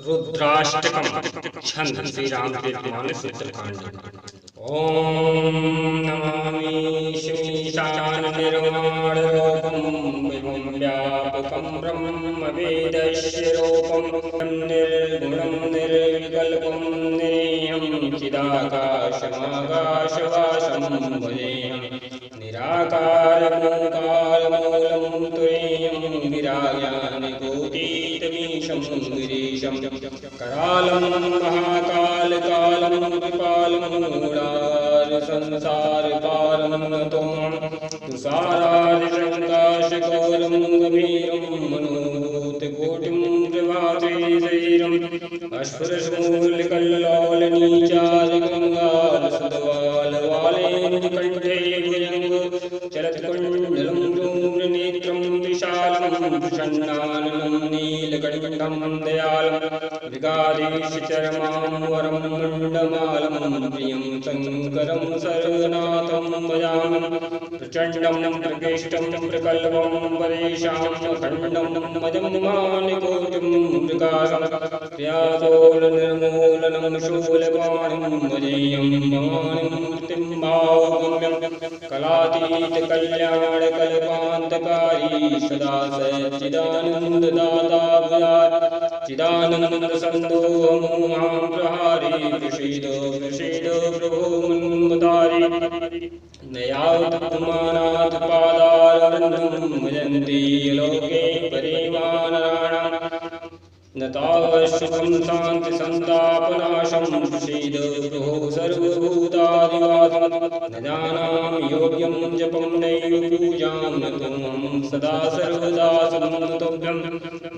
रुद्राष्टकम छंद श्री रामचरितमानस उत्तरकांड। ओम नमामि ईशान निर्वाण रूपम विभुं व्यापकं ब्रह्म वेदस्य रूपम निर्गुणं निर्विकल्पं निरीहं चिदाकाशमाकाशवासं भजेऽहं निराकारमूकारमूलं तुरीयं विराज्ञानिकोटीतमीशं गिरीशं करालं महाकालकालं कृपालं मूढार संसारपारं नतोऽहं तुषारादिशङ्काशकोलं गभीरं मनोभूतकोटिं प्रभातेशरीरम् अश्वरशूलकल्लोलनीचालगङ्गालसुधवालवालेन्दुकण्ठे भुजङ्गो चलत्कुण्डलं धूम्रनेत्रं विशालं प्रसन्नाननं नीलकण्ठं दयालं मृगाधीशचरमां वरं मण्डमालं प्रियं शङ्करं सर्वनाथं भजामि प्रचण्डं प्रकृष्टं प्रकल्पं परेशां खण्डं मजमानिकोटिं मृगासं व्यासोलनिर्मूलनं शूलपाणिं भजेयं भवानीं मूर्तिं भावगम्यं कलातीतकल्याणकल्पान्तकारी सदा सच्चिदानन्ददाता चिदानन्दसन्दोहमोहां प्रहारी प्रसीदो प्रसीदो प्रभो मन्मदारी नयावतमानाथ पादारविन्दं भजन्ति लोके परिवानराणां न तावश्यं शान्ति सन्तापनाशं प्रसीदो प्रभो सर्वभूतादिवासं न जानामि योग्यं जपं नैव पूजां न त्वं सदा सर्वदा समन्तोभ्यं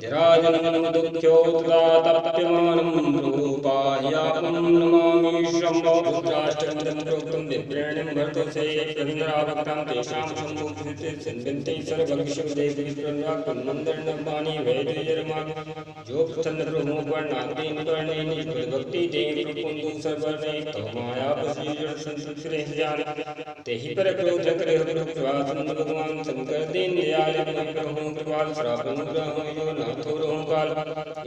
जराजनं दुःख्योत्ताप्यमानं रूपाह्यापं नमामि शम्भो रुद्राष्टकं प्रोक्तं विप्रेणं भर्तसे रवीन्द्राभक्तां तेषां शम्भुस्थिते सिन्वन्ति सर्वभक्षदेवी प्रणाकुन्मन्दर्णपाणि वैद्यजर्मा जो प्रसन्न प्रभु वर्णान्तेन वर्णेन भक्ति देवी कुंदु सर्वने तो माया पसीजन संसुरे ज्ञान तेहि पर क्रोध करे प्रवासन भगवान शंकर दीन दयाल प्रभु कृपाल श्रापन ग्रहो नाथो रोकाल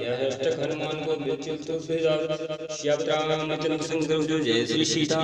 यह अष्टक हनुमान को विच्युत सुजा श्याम रामचंद्र शंकर जय श्री सीता।